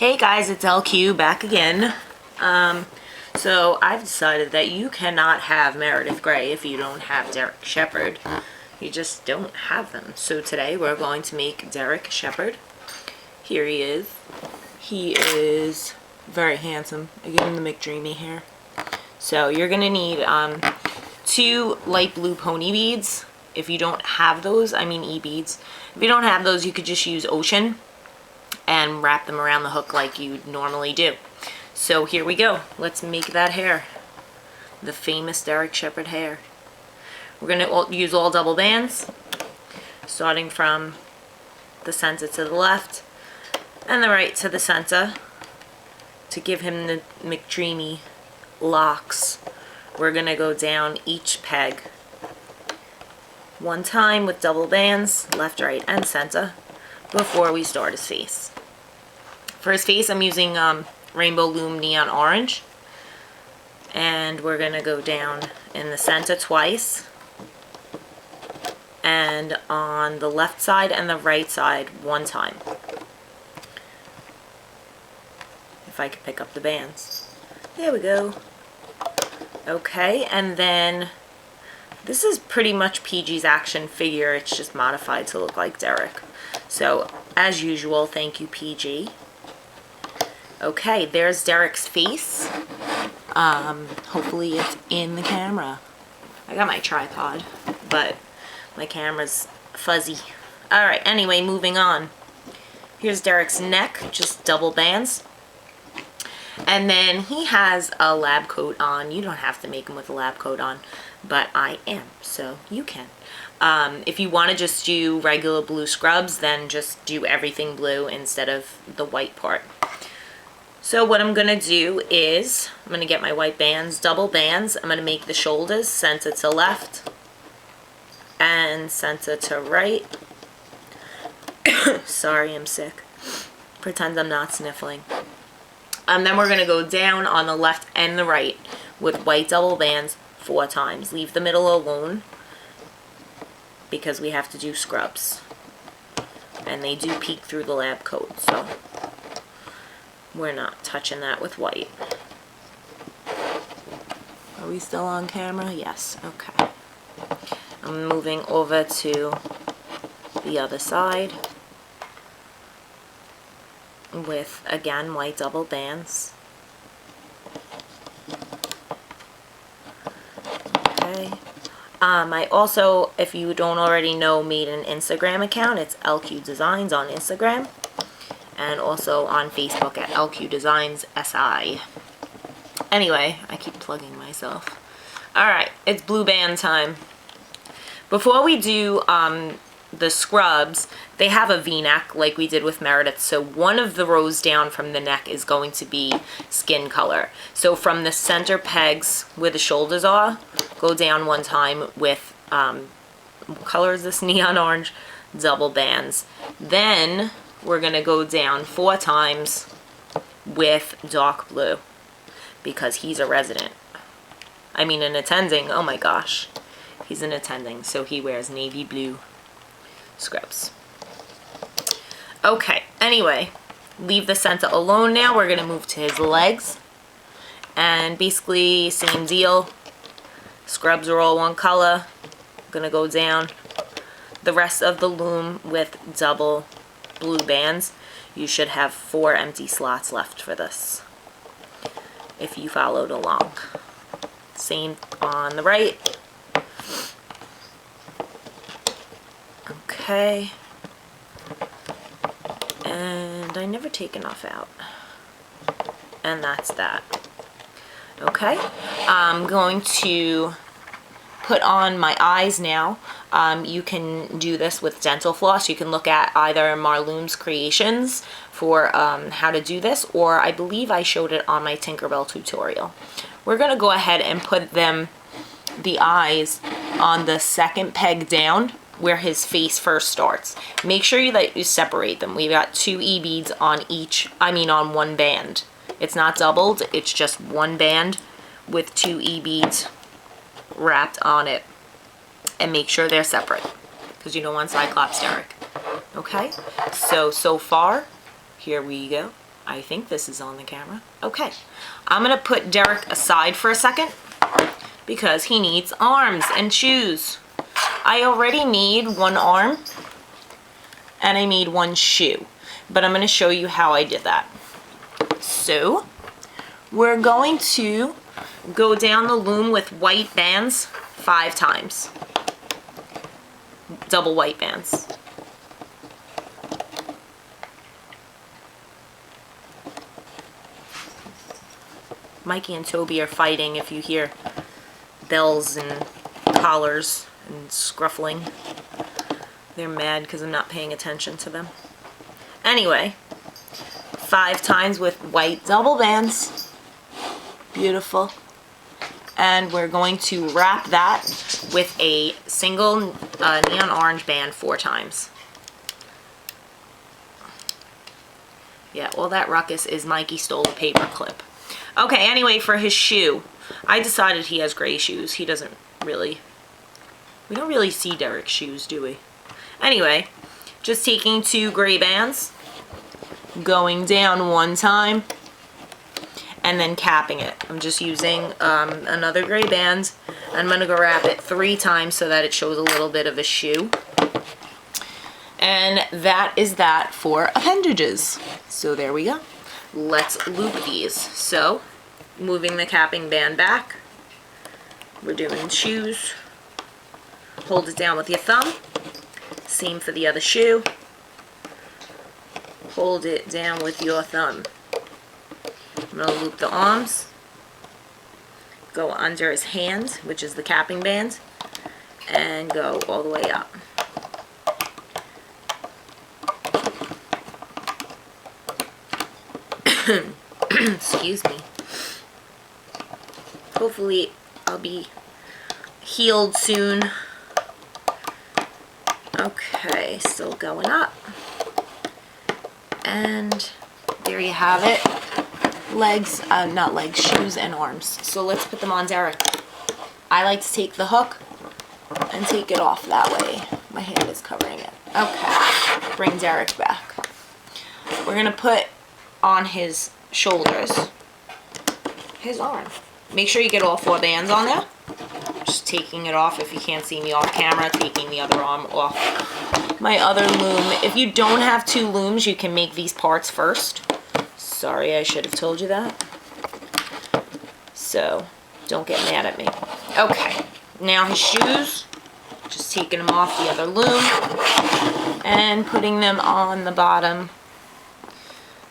Hey guys, it's LQ back again. So I've decided that you cannot have Meredith Grey if you don't have Derek Shepherd. You just don't have them. So today we're going to make Derek Shepherd. Here he is. He is very handsome. I give him the McDreamy hair. So you're going to need 2 light blue pony beads. If you don't have those, I mean E-beads. If you don't have those, you could just use Ocean and wrap them around the hook like you normally do. So here we go. Let's make that hair. The famous Derek Shepherd hair. We're going to use all double bands, starting from the center to the left and the right to the center to give him the McDreamy locks. We're going to go down each peg one time with double bands, left, right, and center, before we start his face. For his face, I'm using Rainbow Loom Neon Orange. And we're going to go down in the center twice. And on the left side and the right side one time. If I could pick up the bands. There we go. Okay, and then this is pretty much PG's action figure. It's just modified to look like Derek. So, as usual, thank you, PG. Okay, there's Derek's face. Hopefully it's in the camera. I got my tripod, but my camera's fuzzy. Alright, anyway, moving on. Here's Derek's neck, just double bands. And then he has a lab coat on. You don't have to make him with a lab coat on, but I am, so you can. If you want to just do regular blue scrubs, then just do everything blue instead of the white part. So what I'm going to do is, I'm going to get my white bands, double bands. I'm going to make the shoulders center to left and center to right. Sorry, I'm sick. Pretend I'm not sniffling. Then we're going to go down on the left and the right with white double bands 4 times. Leave the middle alone because we have to do scrubs. And they do peek through the lab coat, so we're not touching that with white. Are we still on camera? Yes. Okay. I'm moving over to the other side with, again, white double bands. Okay. I also, if you don't already know, made an Instagram account. It's LQ Designs on Instagram. And also on Facebook at LQ Designs SI. Anyway, I keep plugging myself. Alright, it's blue band time. Before we do the scrubs, they have a V-neck like we did with Meredith. So one of the rows down from the neck is going to be skin color. So from the center pegs where the shoulders are, go down one time with, what color is this? Neon orange, double bands. Then we're going to go down 4 times with dark blue because he's a resident. I mean an attending. Oh my gosh. He's an attending, so he wears navy blue scrubs. Okay, anyway, leave the center alone now. We're going to move to his legs. And basically, same deal. Scrubs are all one color. Going to go down the rest of the loom with double blue bands. You should have 4 empty slots left for this if you followed along. Same on the right. Okay. And I never take enough out. And that's that. Okay. I'm going to put on my eyes now. You can do this with dental floss. You can look at either Marloom's Creations for how to do this, or I believe I showed it on my Tinkerbell tutorial. We're going to go ahead and put the eyes on the second peg down where his face first starts. Make sure that you separate them. We've got 2 E-beads on on one band. It's not doubled, it's just one band with 2 E-beads wrapped on it. And make sure they're separate because you don't want Cyclops Derek. Okay, so far, here we go. I think this is on the camera. Okay. I'm going to put Derek aside for a second because he needs arms and shoes. I already made one arm and I made one shoe, but I'm going to show you how I did that. So we're going to go down the loom with white bands 5 times. Double white bands. Mikey and Toby are fighting if you hear bells and collars and scruffling. They're mad because I'm not paying attention to them. Anyway, 5 times with white double bands. Beautiful. And we're going to wrap that with a single neon orange band 4 times. Yeah, all that ruckus is Mikey stole a paper clip. Okay, anyway, for his shoe, I decided he has gray shoes. He doesn't really, we don't really see Derek's shoes, do we? Anyway, just taking 2 gray bands, going down 1 time, and then capping it. I'm just using another gray band. I'm going to go wrap it 3 times so that it shows a little bit of a shoe. And that is that for appendages. So there we go. Let's loop these. So, moving the capping band back. We're doing shoes. Hold it down with your thumb. Same for the other shoe. Hold it down with your thumb. I'm going to loop the arms. Go under his hand, which is the capping band, and go all the way up. Excuse me. Hopefully I'll be healed soon. Okay, still going up. And there you have it. Legs, not legs, shoes and arms. So let's put them on Derek. I like to take the hook and take it off that way. My hand is covering it. Okay, bring Derek back. We're gonna put on his shoulders his arm. Make sure you get all 4 bands on there. Just taking it off if you can't see me off camera, taking the other arm off my other loom. If you don't have 2 looms, you can make these parts first. Sorry, I should have told you that. So, don't get mad at me. Okay, now his shoes. Just taking them off the other loom and putting them on the bottom.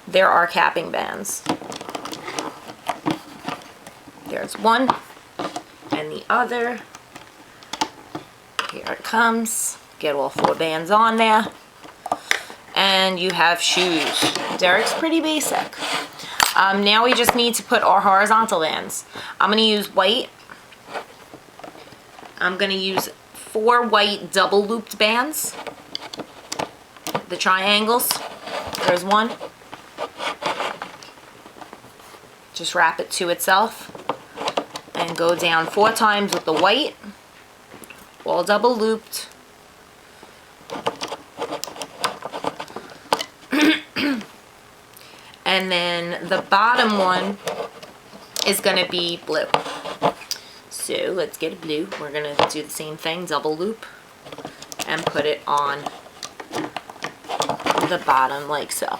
There are capping bands. There's one and the other. Here it comes. Get all 4 bands on there. And you have shoes. Derek's pretty basic. Now we just need to put our horizontal bands. I'm going to use white. I'm going to use 4 white double looped bands. The triangles. There's one. Just wrap it to itself. And go down 4 times with the white. All double looped. And then the bottom one is going to be blue. So let's get a blue. We're going to do the same thing, double loop, and put it on the bottom like so.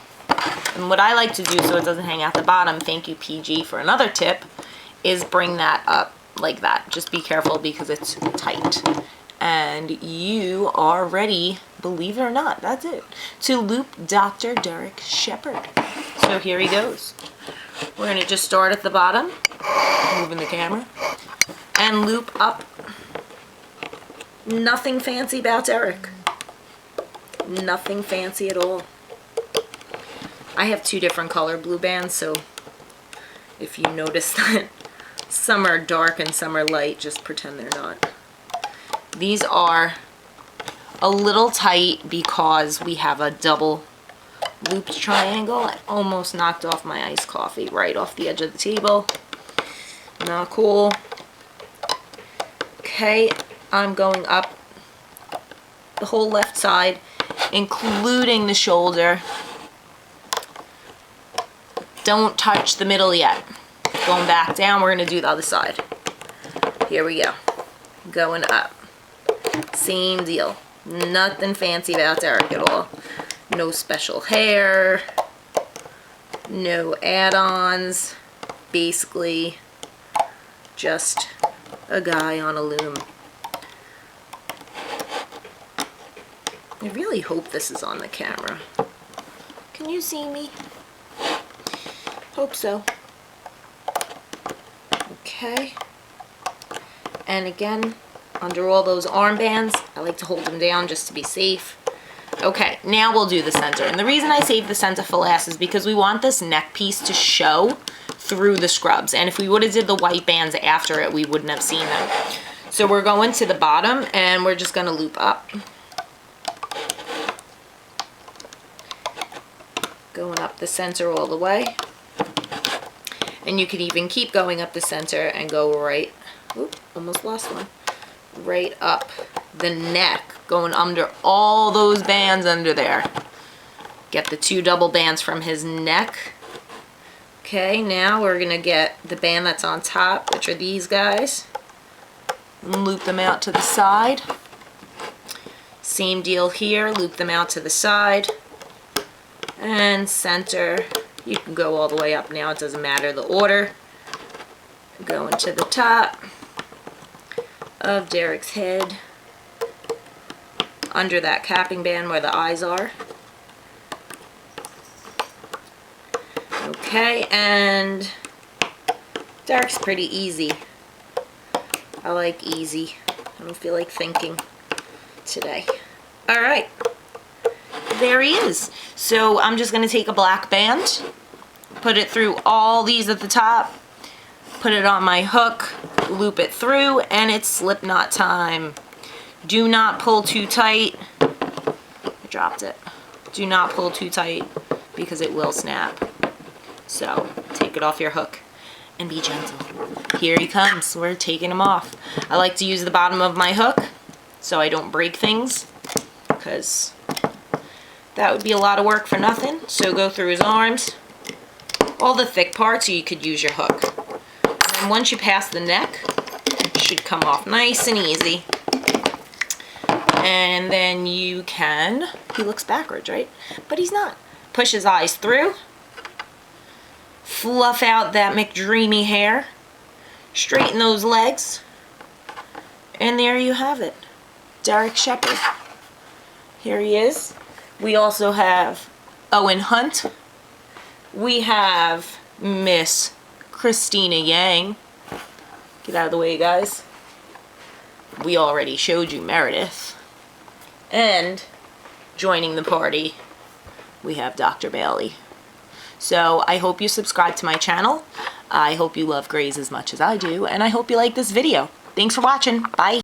And what I like to do so it doesn't hang out the bottom, thank you PG for another tip, is bring that up like that. Just be careful because it's tight. And you are ready, believe it or not, that's it, to loop Dr. Derek Shepherd. So here he goes. We're going to just start at the bottom, moving the camera, and loop up. Nothing fancy about Derek. Nothing fancy at all. I have 2 different color blue bands, so if you notice that some are dark and some are light, just pretend they're not. These are a little tight because we have a double looped triangle. I almost knocked off my iced coffee right off the edge of the table. Not cool. Okay, I'm going up the whole left side, including the shoulder. Don't touch the middle yet. Going back down, we're gonna do the other side. Here we go. Going up. Same deal. Nothing fancy about Derek at all. No special hair. No add-ons. Basically, just a guy on a loom. I really hope this is on the camera. Can you see me? Hope so. Okay. And again, under all those armbands, I like to hold them down just to be safe. Okay, now we'll do the center. And the reason I saved the center for last is because we want this neck piece to show through the scrubs. And if we would have did the white bands after it, we wouldn't have seen them. So we're going to the bottom and we're just gonna loop up. Going up the center all the way. And you could even keep going up the center and go right, oop, almost lost one, right up the neck, going under all those bands under there. Get the 2 double bands from his neck. Okay, now we're gonna get the band that's on top, which are these guys, and loop them out to the side. Same deal here, loop them out to the side. And center, you can go all the way up now, it doesn't matter the order. Going to the top of Derek's head, under that capping band where the eyes are. Okay, and Derek's pretty easy. I like easy. I don't feel like thinking today. All right. There he is. So I'm just going to take a black band, put it through all these at the top, put it on my hook, loop it through, and it's slip knot time. Do not pull too tight. I dropped it. Do not pull too tight because it will snap. So take it off your hook and be gentle. Here he comes. We're taking him off. I like to use the bottom of my hook so I don't break things, because that would be a lot of work for nothing. So go through his arms, all the thick parts, you could use your hook. And then once you pass the neck, it should come off nice and easy. And then you can, he looks backwards, right? But he's not. Push his eyes through, fluff out that McDreamy hair, straighten those legs, and there you have it. Derek Shepherd. Here he is. We also have Owen Hunt. We have Miss Christina Yang. Get out of the way, guys. We already showed you Meredith. And joining the party, we have Dr. Bailey. So I hope you subscribe to my channel. I hope you love Grays as much as I do. And I hope you like this video. Thanks for watching. Bye.